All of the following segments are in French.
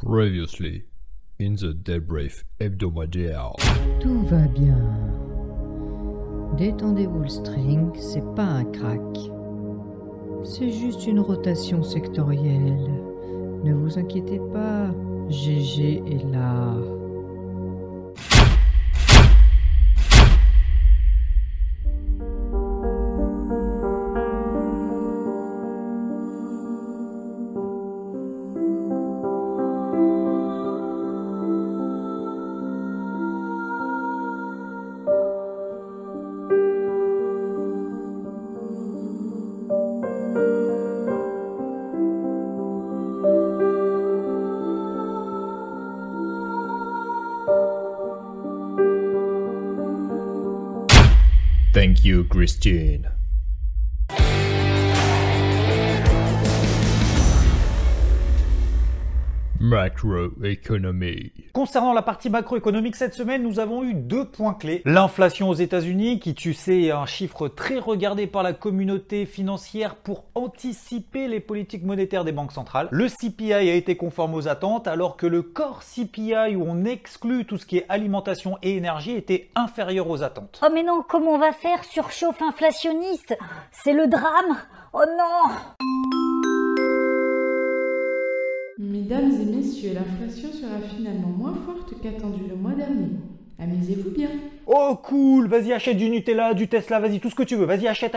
Previously, in the Debrief hebdomadaire. Tout va bien. Détendez-vous le string, c'est pas un crack. C'est juste une rotation sectorielle. Ne vous inquiétez pas, GG est là. Thank you, Christine. Macroeconomy. Concernant la partie macroéconomique cette semaine, nous avons eu deux points clés. L'inflation aux États-Unis, qui tu sais est un chiffre très regardé par la communauté financière pour anticiper les politiques monétaires des banques centrales. Le CPI a été conforme aux attentes, alors que le core CPI, où on exclut tout ce qui est alimentation et énergie, était inférieur aux attentes. Oh mais non, comment on va faire? Surchauffe inflationniste, c'est le drame. Oh non! Mesdames et messieurs, l'inflation sera finalement moins forte qu'attendu le mois dernier. Amusez-vous bien. Oh cool, vas-y achète du Nutella, du Tesla, vas-y tout ce que tu veux, vas-y achète.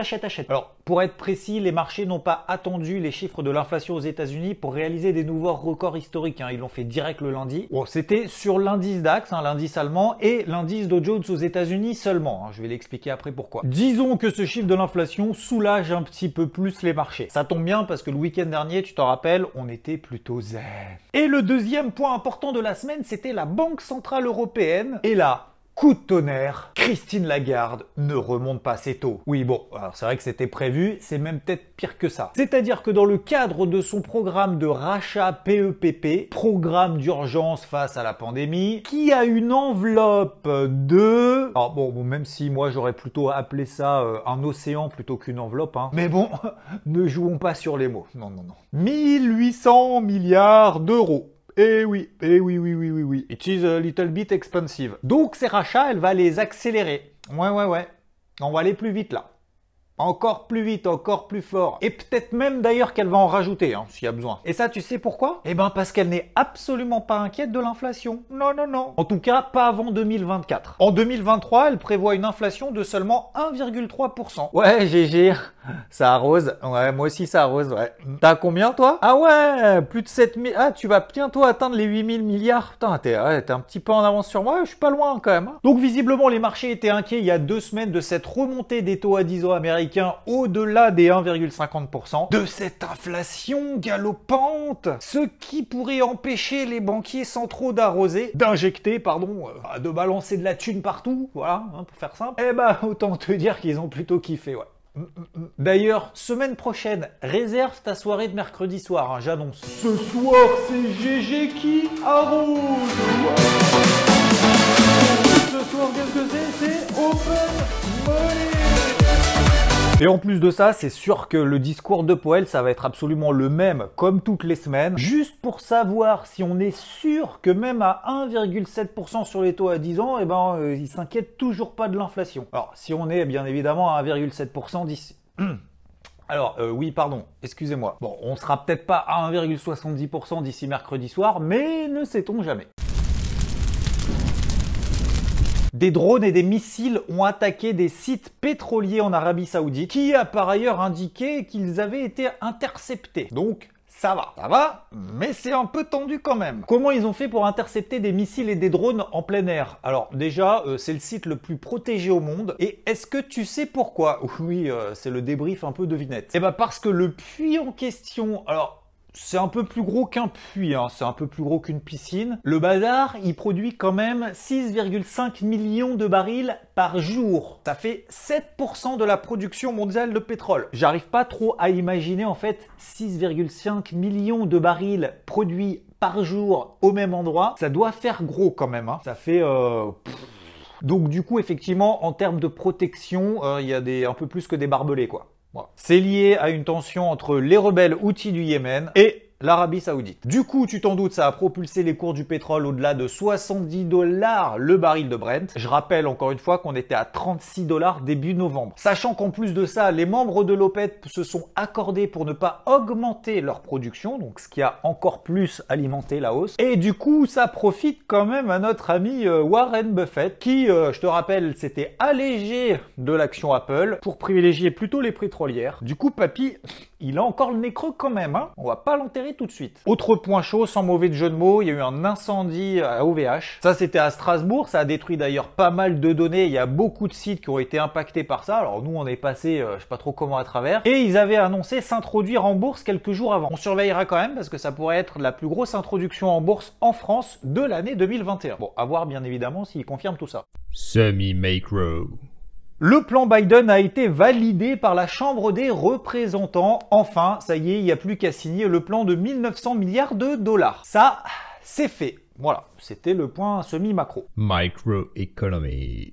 Alors pour être précis, les marchés n'ont pas attendu les chiffres de l'inflation aux États-Unis pour réaliser des nouveaux records historiques, ils l'ont fait direct le lundi. Bon, c'était sur l'indice DAX, l'indice allemand, et l'indice Dow Jones aux États-Unis seulement, je vais l'expliquer après pourquoi. Disons que ce chiffre de l'inflation soulage un petit peu plus les marchés. Ça tombe bien parce que le week-end dernier, tu t'en rappelles, on était plutôt zen. Et le deuxième point important de la semaine, c'était la Banque Centrale Européenne, et là, coup de tonnerre, Christine Lagarde ne remonte pas ses taux. Oui bon, alors c'est vrai que c'était prévu, c'est même peut-être pire que ça. C'est-à-dire que dans le cadre de son programme de rachat PEPP, programme d'urgence face à la pandémie, qui a une enveloppe de... Alors bon, même si moi j'aurais plutôt appelé ça un océan plutôt qu'une enveloppe, mais bon, ne jouons pas sur les mots. Non. 1800 milliards d'euros. Eh oui. It is a little bit expensive. Donc ces rachats, elle va les accélérer. Ouais. On va aller plus vite là. Encore plus vite, encore plus fort. Et peut-être même d'ailleurs qu'elle va en rajouter, s'il y a besoin. Et ça, tu sais pourquoi? Eh ben parce qu'elle n'est absolument pas inquiète de l'inflation. Non. En tout cas, pas avant 2024. En 2023, elle prévoit une inflation de seulement 1,3%. Ouais, GG, ça arrose. Ouais, moi aussi ça arrose, ouais. T'as combien toi? Ah ouais, plus de 7000. Ah, tu vas bientôt atteindre les 8000 milliards. Putain, t'es un petit peu en avance sur moi, je suis pas loin quand même. Donc visiblement, les marchés étaient inquiets il y a 2 semaines de cette remontée des taux à 10 ans américains au-delà des 1,50%, de cette inflation galopante, ce qui pourrait empêcher les banquiers centraux d'injecter, de balancer de la thune partout, voilà, pour faire simple. Eh ben, autant te dire qu'ils ont plutôt kiffé, ouais. D'ailleurs, semaine prochaine, réserve ta soirée de mercredi soir, j'annonce. Ce soir, c'est GG qui arrose. Ce soir, qu'est-ce que c'est Open Money. Et en plus de ça, c'est sûr que le discours de Powell, ça va être absolument le même comme toutes les semaines, juste pour savoir si on est sûr que même à 1,7% sur les taux à 10 ans, il s'inquiète toujours pas de l'inflation. Alors, si on est bien évidemment à 1,7% d'ici... Alors, oui, pardon, excusez-moi. Bon, on sera peut-être pas à 1,70% d'ici mercredi soir, mais ne sait-on jamais. Des drones et des missiles ont attaqué des sites pétroliers en Arabie Saoudite, qui a par ailleurs indiqué qu'ils avaient été interceptés. Donc, ça va, mais c'est un peu tendu quand même. Comment ils ont fait pour intercepter des missiles et des drones en plein air? Alors déjà, c'est le site le plus protégé au monde. Et est-ce que tu sais pourquoi? Oui, c'est le débrief un peu devinette. Eh ben parce que le puits en question... Alors, c'est un peu plus gros qu'un puits, c'est un peu plus gros qu'une piscine. Le bazar, il produit quand même 6,5 millions de barils par jour. Ça fait 7% de la production mondiale de pétrole. J'arrive pas trop à imaginer en fait 6,5 millions de barils produits par jour au même endroit. Ça doit faire gros quand même, Ça fait... Donc du coup, effectivement, en termes de protection, il y a un peu plus que des barbelés, quoi. Voilà. C'est lié à une tension entre les rebelles Houthis du Yémen et l'Arabie Saoudite. Du coup, tu t'en doutes, ça a propulsé les cours du pétrole au-delà de 70 $ le baril de Brent. Je rappelle encore une fois qu'on était à 36 $ début novembre. Sachant qu'en plus de ça, les membres de l'OPEP se sont accordés pour ne pas augmenter leur production, donc ce qui a encore plus alimenté la hausse. Et du coup, ça profite quand même à notre ami Warren Buffett, qui, je te rappelle, s'était allégé de l'action Apple pour privilégier plutôt les pétrolières. Du coup, papy, il a encore le nez creux quand même, hein. On va pas l'enterrer tout de suite. Autre point chaud, sans mauvais jeu de mots, il y a eu un incendie à OVH. Ça, c'était à Strasbourg. Ça a détruit d'ailleurs pas mal de données. Il y a beaucoup de sites qui ont été impactés par ça. Alors nous, on est passé, je sais pas trop comment à travers. Et ils avaient annoncé s'introduire en bourse quelques jours avant. On surveillera quand même parce que ça pourrait être la plus grosse introduction en bourse en France de l'année 2021. Bon, à voir bien évidemment s'ils confirment tout ça. Semi-macro. Le plan Biden a été validé par la Chambre des représentants. Enfin, ça y est, il n'y a plus qu'à signer le plan de 1900 milliards de dollars. Ça, c'est fait. Voilà, c'était le point semi-macro. Microeconomy.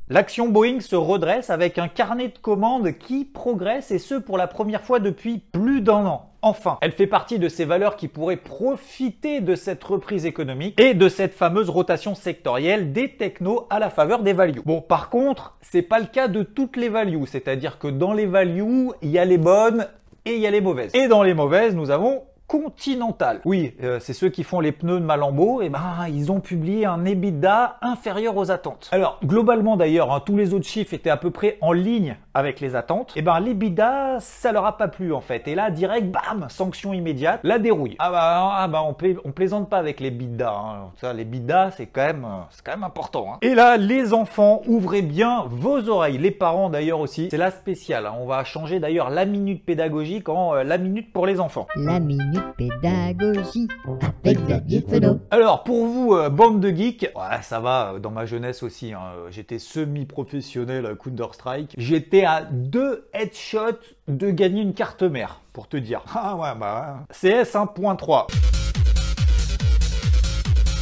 L'action Boeing se redresse avec un carnet de commandes qui progresse et ce pour la première fois depuis plus d'1 an. Enfin, elle fait partie de ces valeurs qui pourraient profiter de cette reprise économique et de cette fameuse rotation sectorielle des technos à la faveur des values. Bon, par contre, c'est pas le cas de toutes les values, c'est-à-dire que dans les values, il y a les bonnes et il y a les mauvaises. Et dans les mauvaises, nous avons Continental. Oui, c'est ceux qui font les pneus de Malambo, et ben ils ont publié un EBITDA inférieur aux attentes. Alors globalement d'ailleurs, hein, tous les autres chiffres étaient à peu près en ligne avec les attentes. Et ben l'EBITDA, ça leur a pas plu en fait. Et là direct, bam, sanction immédiate, la dérouille. On plaisante pas avec les l'EBITDA. Hein. Ça, l'EBITDA, c'est quand même important. Hein. Et là, les enfants, ouvrez bien vos oreilles. Les parents d'ailleurs aussi. C'est la spéciale. Hein. On va changer d'ailleurs la minute pédagogique en la minute pour les enfants. La minute pédagogie avec Xavier Fenot. Alors pour vous, bande de geeks, ouais, ça va, dans ma jeunesse aussi, hein, j'étais semi-professionnel à Counter-Strike. J'étais à 2 headshots de gagner une carte mère, pour te dire. Ah ouais, bah CS 1.3.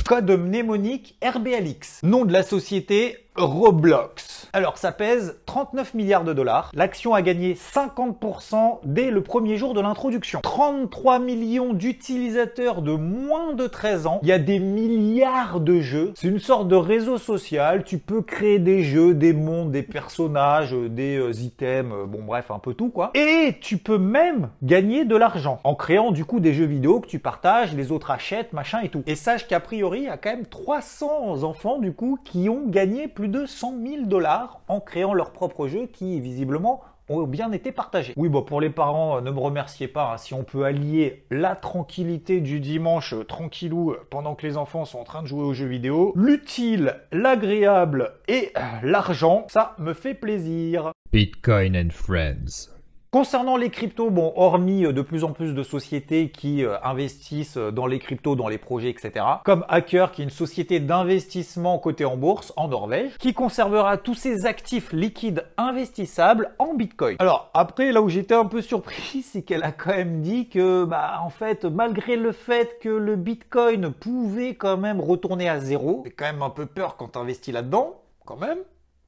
Code mnémonique RBLX. Nom de la société Roblox. Alors ça pèse 39 milliards de dollars. L'action a gagné 50% dès le premier jour de l'introduction. 33 millions d'utilisateurs de moins de 13 ans. Il y a des milliards de jeux. C'est une sorte de réseau social. Tu peux créer des jeux, des mondes, des personnages, des items, bon bref, un peu tout quoi. Et tu peux même gagner de l'argent en créant du coup des jeux vidéo que tu partages, les autres achètent, machin et tout. Et sache qu'a priori, il y a quand même 300 enfants du coup qui ont gagné plus de 100 000 $ en créant leur propre jeu qui visiblement ont bien été partagés. Oui, bon, pour les parents, ne me remerciez pas. Hein, si on peut allier la tranquillité du dimanche tranquillou pendant que les enfants sont en train de jouer aux jeux vidéo, l'utile, l'agréable et l'argent, ça me fait plaisir. Bitcoin and Friends. Concernant les cryptos, bon, hormis de plus en plus de sociétés qui investissent dans les cryptos, dans les projets, etc. Comme Hacker, qui est une société d'investissement cotée en bourse en Norvège, qui conservera tous ses actifs liquides investissables en Bitcoin. Alors après, là où j'étais un peu surpris, c'est qu'elle a quand même dit que, en fait, malgré le fait que le Bitcoin pouvait quand même retourner à zéro, c'est quand même un peu peur quand t'investis là-dedans, quand même.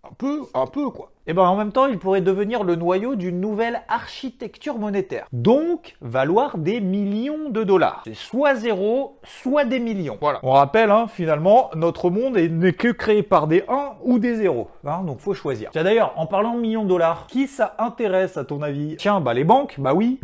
Un peu quoi. Et ben en même temps, il pourrait devenir le noyau d'une nouvelle architecture monétaire. Donc, valoir des millions de dollars. C'est soit zéro, soit des millions. Voilà. On rappelle, hein, finalement, notre monde n'est que créé par des 1 ou des 0. Hein, donc faut choisir. Tiens d'ailleurs, en parlant de millions de dollars, qui ça intéresse à ton avis? Tiens, les banques? Bah oui.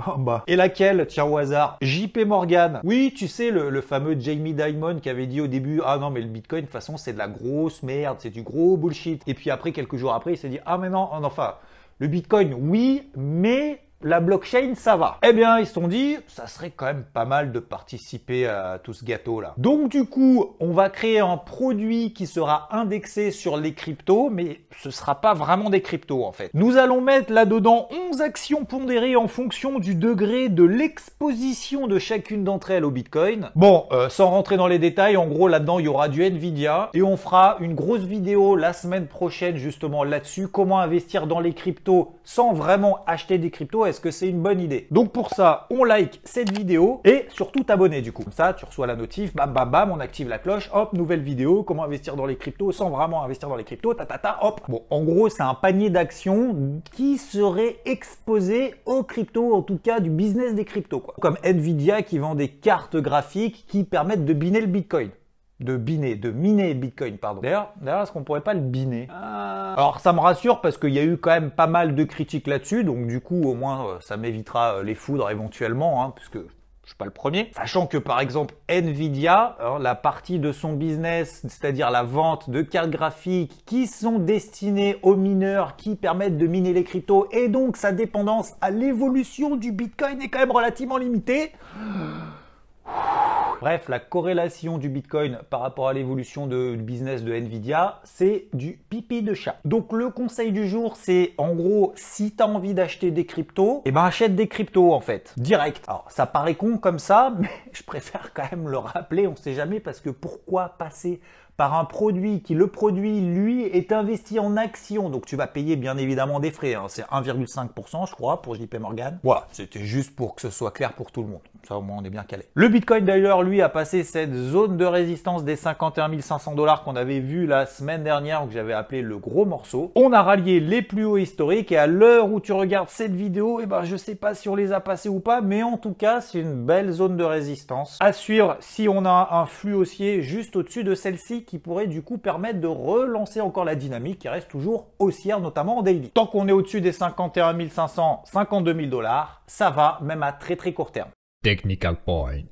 Et laquelle? Tiens au hasard. JP Morgan. Oui, tu sais, le fameux Jamie Dimon qui avait dit au début, ah non mais le Bitcoin, de toute façon, c'est de la grosse merde, c'est du gros bullshit. Et puis après, quelques jours après, il s'est dit, ah mais non, enfin, le Bitcoin, oui, mais la blockchain, ça va. Eh bien, ils se sont dit, ça serait quand même pas mal de participer à tout ce gâteau-là. Donc, du coup, on va créer un produit qui sera indexé sur les cryptos, mais ce sera pas vraiment des cryptos, en fait. Nous allons mettre là-dedans 11 actions pondérées en fonction du degré de l'exposition de chacune d'entre elles au Bitcoin. Bon, sans rentrer dans les détails, en gros, là-dedans, il y aura du Nvidia, et on fera une grosse vidéo la semaine prochaine, justement, là-dessus, comment investir dans les cryptos sans vraiment acheter des cryptos. est-ce que c'est une bonne idée? Donc pour ça, on like cette vidéo et surtout t'abonner du coup. Comme ça, tu reçois la notif, bam bam bam, on active la cloche, hop, nouvelle vidéo, comment investir dans les cryptos sans vraiment investir dans les cryptos, hop. Bon, en gros, c'est un panier d'actions qui serait exposé aux cryptos, en tout cas du business des cryptos, quoi. Comme Nvidia qui vend des cartes graphiques qui permettent de biner le Bitcoin. De miner le Bitcoin, pardon. D'ailleurs, est-ce qu'on pourrait pas le biner? Alors, ça me rassure parce qu'il y a eu quand même pas mal de critiques là-dessus, donc du coup, au moins, ça m'évitera les foudres éventuellement, hein, puisque je suis pas le premier. Sachant que, par exemple, Nvidia, la partie de son business, c'est-à-dire la vente de cartes graphiques qui sont destinées aux mineurs, qui permettent de miner les cryptos, et donc sa dépendance à l'évolution du Bitcoin est quand même relativement limitée. Bref, la corrélation du Bitcoin par rapport à l'évolution du business de Nvidia, c'est du pipi de chat. Donc le conseil du jour, c'est en gros, si tu as envie d'acheter des cryptos, eh ben achète des cryptos en fait, direct. Alors ça paraît con comme ça, mais je préfère quand même le rappeler, on sait jamais, parce que pourquoi passer par un produit qui, le produit, lui, est investi en actions. Donc tu vas payer bien évidemment des frais, hein. C'est 1,5% je crois pour JP Morgan. Voilà, c'était juste pour que ce soit clair pour tout le monde. Ça au moins on est bien calé. Le Bitcoin d'ailleurs, lui, a passé cette zone de résistance des 51 500 $ qu'on avait vu la semaine dernière, que j'avais appelé le gros morceau. On a rallié les plus hauts historiques et à l'heure où tu regardes cette vidéo, eh ben, je sais pas si on les a passés ou pas, mais en tout cas, c'est une belle zone de résistance. À suivre si on a un flux haussier juste au-dessus de celle-ci qui pourrait du coup permettre de relancer encore la dynamique qui reste toujours haussière, notamment en daily. Tant qu'on est au-dessus des 51 500, 52 000 $, ça va même à très très court terme. Technical point.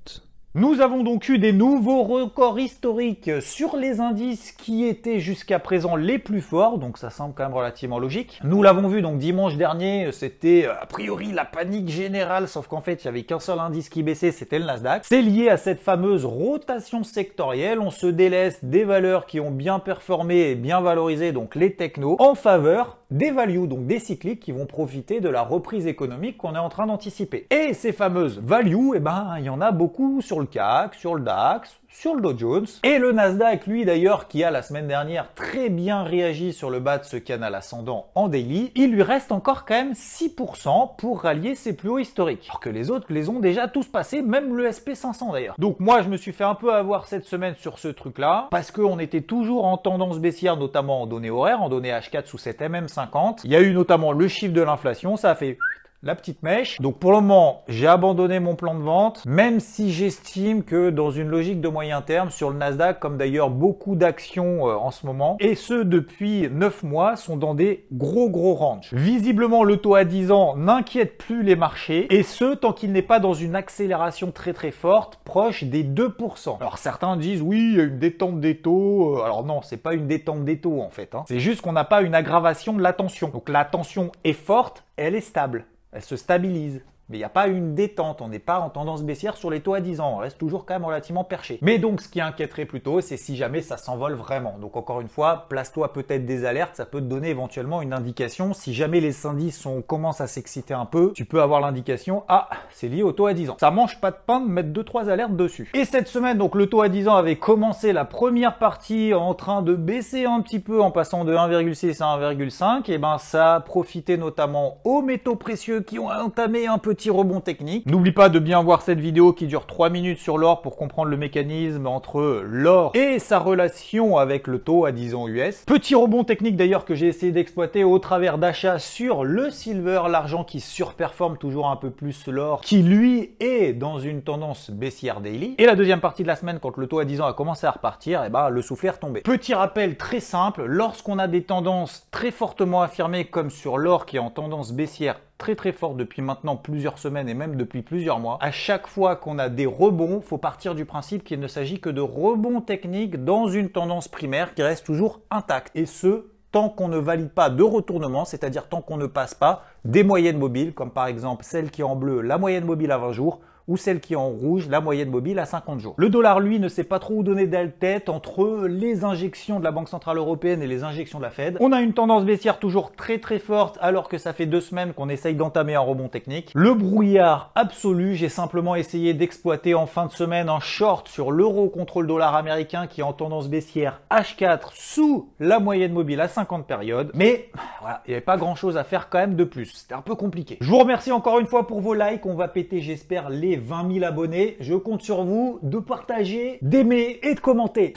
Nous avons donc eu des nouveaux records historiques sur les indices qui étaient jusqu'à présent les plus forts, donc ça semble quand même relativement logique. Nous l'avons vu donc dimanche dernier, c'était a priori la panique générale, sauf qu'en fait il n'y avait qu'un seul indice qui baissait, c'était le Nasdaq. C'est lié à cette fameuse rotation sectorielle, on se délaisse des valeurs qui ont bien performé et bien valorisé, donc les technos, en faveur des values, donc des cycliques qui vont profiter de la reprise économique qu'on est en train d'anticiper. Et ces fameuses values, eh ben, il y en a beaucoup sur le CAC, sur le DAX, sur le Dow Jones. Et le Nasdaq, lui d'ailleurs, qui a la semaine dernière très bien réagi sur le bas de ce canal ascendant en daily, il lui reste encore quand même 6% pour rallier ses plus hauts historiques. Alors que les autres les ont déjà tous passés, même le SP500 d'ailleurs. Donc moi, je me suis fait un peu avoir cette semaine sur ce truc-là, parce qu'on était toujours en tendance baissière, notamment en données horaires, en données H4 sous cette MM50. Il y a eu notamment le chiffre de l'inflation, ça a fait la petite mèche. Donc pour le moment, j'ai abandonné mon plan de vente, même si j'estime que dans une logique de moyen terme sur le Nasdaq, comme d'ailleurs beaucoup d'actions en ce moment, et ce depuis 9 mois, sont dans des gros ranges. Visiblement, le taux à 10 ans n'inquiète plus les marchés, et ce tant qu'il n'est pas dans une accélération très forte, proche des 2%. Alors certains disent oui, il y a une détente des taux. Alors non, c'est pas une détente des taux en fait, hein. C'est juste qu'on n'a pas une aggravation de la tension. Donc la tension est forte, elle est stable. Elle se stabilise. Mais il n'y a pas une détente, on n'est pas en tendance baissière sur les taux à 10 ans, on reste toujours quand même relativement perché. Mais donc ce qui inquiéterait plutôt, c'est si jamais ça s'envole vraiment. Donc encore une fois, place-toi peut-être des alertes, ça peut te donner éventuellement une indication. Si jamais les indices commencent à s'exciter un peu, tu peux avoir l'indication, ah, c'est lié au taux à 10 ans. Ça mange pas de pain de mettre 2-3 alertes dessus. Et cette semaine, donc le taux à 10 ans avait commencé la première partie en train de baisser un petit peu en passant de 1,6 à 1,5. Et ben ça a profité notamment aux métaux précieux qui ont entamé un petit rebond technique. N'oublie pas de bien voir cette vidéo qui dure 3 minutes sur l'or pour comprendre le mécanisme entre l'or et sa relation avec le taux à 10 ans US. Petit rebond technique d'ailleurs que j'ai essayé d'exploiter au travers d'achats sur le silver, l'argent qui surperforme toujours un peu plus l'or, qui lui est dans une tendance baissière daily. Et la deuxième partie de la semaine, quand le taux à 10 ans a commencé à repartir, et ben le soufflet est retombé. Petit rappel très simple, lorsqu'on a des tendances très fortement affirmées comme sur l'or qui est en tendance baissière très fort depuis maintenant plusieurs semaines et même depuis plusieurs mois. À chaque fois qu'on a des rebonds, faut partir du principe qu'il ne s'agit que de rebonds techniques dans une tendance primaire qui reste toujours intacte. Et ce, tant qu'on ne valide pas de retournement, c'est-à-dire tant qu'on ne passe pas des moyennes mobiles, comme par exemple celle qui est en bleu, la moyenne mobile à 20 jours, ou celle qui est en rouge, la moyenne mobile à 50 jours. Le dollar, lui, ne sait pas trop où donner d'altête entre les injections de la Banque Centrale Européenne et les injections de la Fed. On a une tendance baissière toujours très forte alors que ça fait 2 semaines qu'on essaye d'entamer un rebond technique. Le brouillard absolu, j'ai simplement essayé d'exploiter en fin de semaine un short sur l'euro contre le dollar américain qui est en tendance baissière H4 sous la moyenne mobile à 50 périodes. Mais voilà, il n'y avait pas grand chose à faire quand même de plus. C'était un peu compliqué. Je vous remercie encore une fois pour vos likes. On va péter, j'espère, les 20 000 abonnés. Je compte sur vous de partager, d'aimer et de commenter.